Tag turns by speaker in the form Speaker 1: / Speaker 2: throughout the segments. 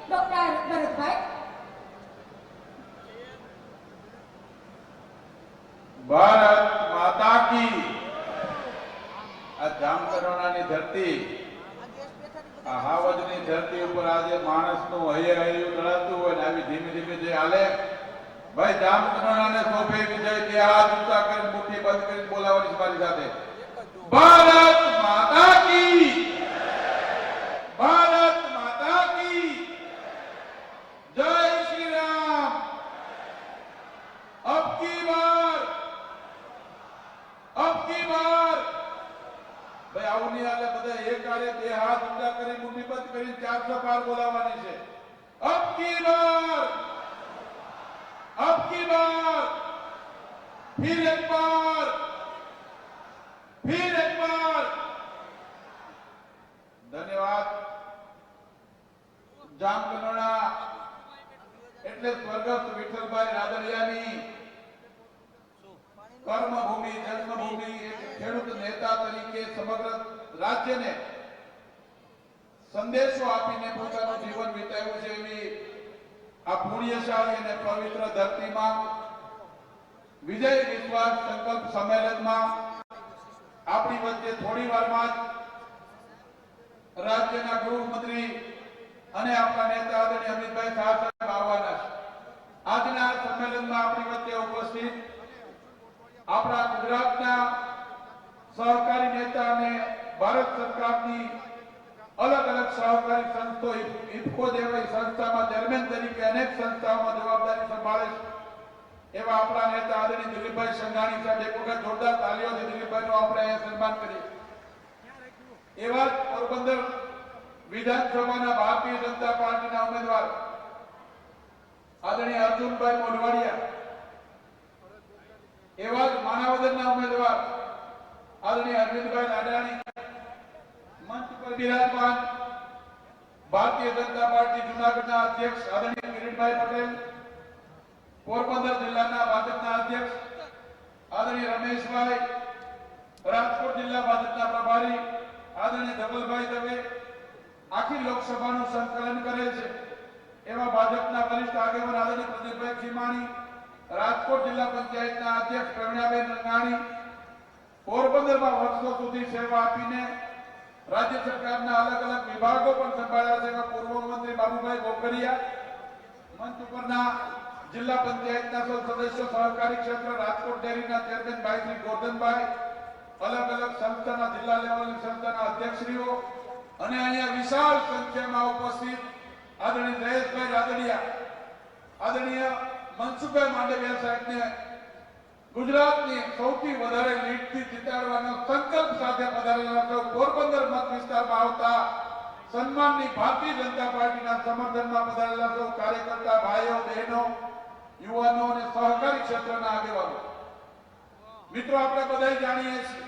Speaker 1: Doctor Bharatbhai.
Speaker 2: Bharat માતા કી. આ જામકંડોરણાની ધરતી, આ હાવજની ધરતી ઉપર આજે માણસનું હૈયું દળાતું હોય ને આવી ધીમે ધીમે જે હાલે, ભાઈ જામકંડોરણાને સોંપે વિજય તે હાથ ઊંચા કરીને મુઠ્ઠી બંધ કરીને બોલાવવાની છે મારી સાથે. ભારત માતા કી. ભારત માતા કી. જય શ્રી રામ. અબ કી બાર ભાઈ આવું નહીં હાલે. બધા એક આરે બે હાથ ઊંચા કરી મુઠ્ઠી બંધ કરી 400 પાર બોલાવવાની છે. અબ કી બાર फिर एक बार धन्यवाद. જામકંડોરણા એટલે સ્વર્ગસ્થ વિઠ્ઠલભાઈ રાદડિયાની કર્મભૂમિ, જન્મભૂમિ. એક ખેડૂત નેતા તરીકે સમગ્ર રાજ્યને સંદેશો આપીને પોતાનું જીવન વિતાવ્યું છે એવી આ પુણ્યશાળી અને પવિત્ર ધરતીમાં વિજય વિશ્વાસ સંકલ્પ સંમેલનમાં આપણી વચ્ચે થોડી વારમાં જ રાજ્યના ગૃહમંત્રી અને આપણા નેતા આદરણીય અમિતભાઈ શાહ સાહેબ આવવાના છે. આજના સંમેલનમાં આપણી વચ્ચે ઉપસ્થિત આપણા ગુજરાતના સહકારી નેતા અને ભારત સરકારની અલગ અલગ સહકારી સંસ્થાઓ ઇફકો જેવી સંસ્થામાં ચેરમેન તરીકે અનેક સંસ્થાઓમાં જવાબદારી સંભાળે છે એવા આપણા નેતા આદરણીય દિલીપભાઈ સંઘાણી સાહેબ, એક વખત જોરદાર તાલીઓથી દિલીપભાઈનું આપણે અહીંયા સન્માન કરીએ. એવા પોરબંદર વિધાનસભાના ભારતીય જનતા પાર્ટીના ઉમેદવાર આદરણીય અર્જુનભાઈ મોઢવાડિયા, એવા જ માણાવદરના ઉમેદવાર આદરણીય અરવિંદભાઈ લાડાણી, મંચ પર બિરાજમાન ભારતીય જનતા પાર્ટી જૂનાગઢના અધ્યક્ષ આદરણીય કિરીટભાઈ પટેલ, પોરબંદર જિલ્લાના ભાજપના અધ્યક્ષ આદરણીય રમેશભાઈ, રાજકોટ જિલ્લા ભાજપના પ્રભારી આદરણીય ધવલભાઈ દવે, આખી લોકસભાનું સંકલન કરે છે એવા ભાજપના વરિષ્ઠ આગેવાન આદરણીય પ્રદીપભાઈ ખીમાણી, રાજકોટ જિલ્લા પંચાયતના અધ્યક્ષ પ્રવીણાબેન રંગાણી, પોરબંદરમાં વર્ષો સુધી સેવા આપીને રાજ્ય સરકારના અલગ અલગ વિભાગો પણ સંભાળ્યા છે એવા પૂર્વ મંત્રી બાબુભાઈ ગોકરિયા, મંચ ઉપરના જિલ્લા પંચાયતના સદસ્યો, સહકારી ક્ષેત્ર રાજકોટ ડેરીના ચેરમેન ભાઈ શ્રી ગોરધનભાઈ, અલગ અલગ સંસ્થાના જિલ્લા લેવલની સંસ્થાના અધ્યક્ષશ્રીઓ અને અહીંયા વિશાળ સંખ્યામાં ઉપસ્થિત આદરણીય જયેશભાઈ રાદડિયા, આદરણીય મનસુખભાઈ માંડવિયા સાહેબને ગુજરાતની સૌથી વધારે લીડથી જીતાડવાનો સંકલ્પ સાથે પધારેલા પોરબંદર મત વિસ્તારમાં આવતા સન્માનની ભારતીય જનતા પાર્ટીના સમર્થનમાં પધારેલા સૌ કાર્યકર્તા ભાઈઓ, બહેનો, યુવાનો અને સહકારી ક્ષેત્રના આગેવાનો. મિત્રો, આપણે બધા જાણીએ છીએ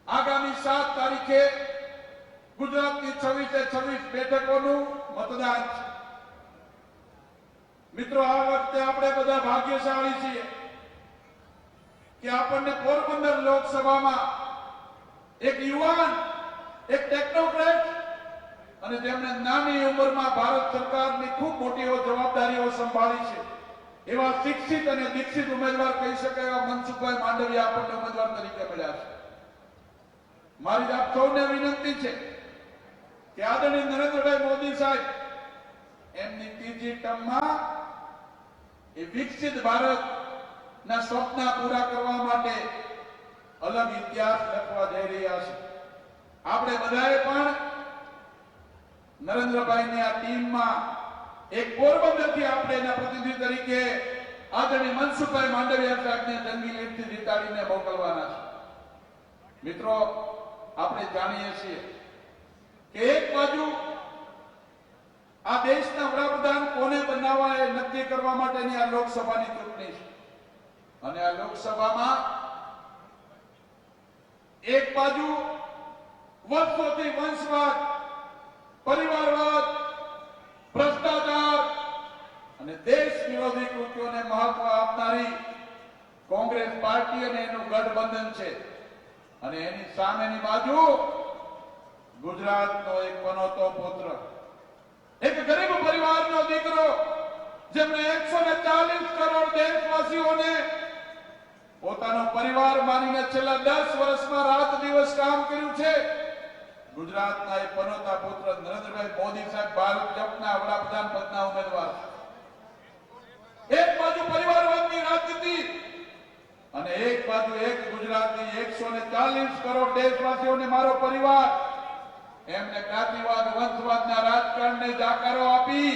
Speaker 2: આગામી 7 તારીખે ગુજરાતની 26 બેઠકોનું મતદાન છે. મિત્રો, આ વખતે આપણે બધા ભાગ્યશાળી છીએ કે આપણને પોરબંદર લોકસભામાં એક યુવાન, એક ટેકનોક્રેટ અને જેમણે નાની ઉંમરમાં ભારત સરકારની ખૂબ મોટી જવાબદારીઓ સંભાળી છે એવા શિક્ષિત અને દીક્ષિત ઉમેદવાર કહી શકાય એવા મનસુખભાઈ માંડવિયા આપણને ઉમેદવાર તરીકે મળ્યા છે. મારી આપ સૌને વિનંતી છે કે આદરણીય નરેન્દ્રભાઈ મોદી સાહેબ એમની ત્રીજી ટર્મમાં એ વિકસિત ભારતના સ્વપ્ન પૂરા કરવા માટે અલગ ઇતિહાસ લખવા જઈ રહ્યા છે. આપણે બધાએ પણ નરેન્દ્રભાઈની આ ટીમમાં એક પોરબંદરથી આપણે એના પ્રતિનિધિ તરીકે આદરણીય મનસુખભાઈ માંડવિયા સાહેબને જંગી લીડથી જીતાડીને મોકલવાના છે. મિત્રો, આપણે જાણીએ છીએ કે એક બાજુ આ દેશના વડાપ્રધાન કોને બનાવવા એ નક્કી કરવા માટેની આ લોકસભાની ચૂંટણી છે અને આ લોકસભામાં એક બાજુ વર્ષોથી વંશવાદ, પરિવારવાદ, ભ્રષ્ટાચાર અને દેશ વિરોધી કૃત્યોને મહત્વ આપનારી કોંગ્રેસ પાર્ટી અને એનું ગઠબંધન છે અને એની સામેની બાજુ ગુજરાતનો એક પનોતો પુત્ર, એક ગરીબ દીકરો જેમણે 140 કરોડ દેશવાસીઓને પોતાનો પરિવાર માનીને છેલ્લા 10 વર્ષમાં રાત દિવસ કામ કર્યું છે. ગુજરાતના એ પનોતા પુત્ર નરેન્દ્રભાઈ મોદી સાહેબ ભારત જપના વડાપ્રધાન પદના ઉમેદવાર. એક બાજુ પરિવારવાદની રાજનીતિ અને એક બાજુ એક ગુજરાતની 140 કરોડ દેશવાસીઓને મારો પરિવાર એમને જ્ઞાતિવાદ વંશવાદના રાજકારણને જાકારો આપી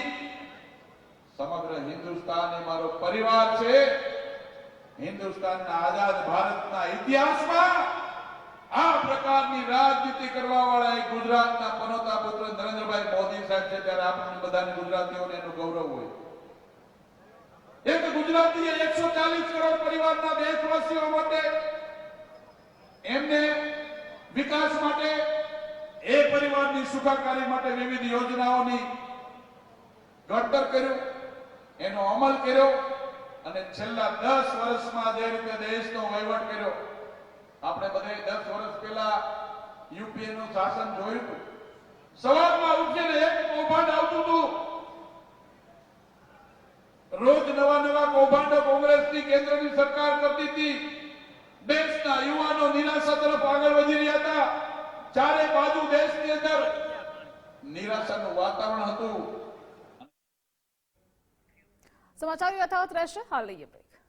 Speaker 2: સમગ્ર હિન્દુસ્તાન એ મારો પરિવાર છે. હિન્દુસ્તાનના આઝાદ ભારતના ઇતિહાસમાં આ પ્રકારની રાજનીતિ કરવા વાળા એક ગુજરાતના પનોતા પુત્ર નરેન્દ્રભાઈ મોદી સાહેબ છે. ત્યારે આપણને બધાને ગુજરાતીઓને એનું ગૌરવ હોય. એક ગુજરાતી 140 કરોડ પરિવારના દેશવાસીઓ માટે એમને વિકાસ માટે એ પરિવારની સુખાકારી માટે વિવિધ યોજનાઓની ઘડતર કર્યું, એનો અમલ કર્યો અને છેલ્લા 10 વર્ષમાં જે રીતે દેશનો વહીવટ કર્યો. આપણે બધે 10 વર્ષ પહેલા યુપીએ નું શાસન જોયું હતું. સવારમાં ઉઠીને એક કૌભાંડ આવતું હતું. રોજ નવા કૌભાંડો કોંગ્રેસની કેન્દ્રની સરકાર કરતી હતી. દેશના યુવાનો નિરાશા તરફ આગળ વધી રહ્યા હતા. ચારે બાજુ દેશની અંદર નિરાશાનું વાતાવરણ હતું.
Speaker 1: સમાચાર યથાવત રહેશે. હાલ લઈએ બ્રેક.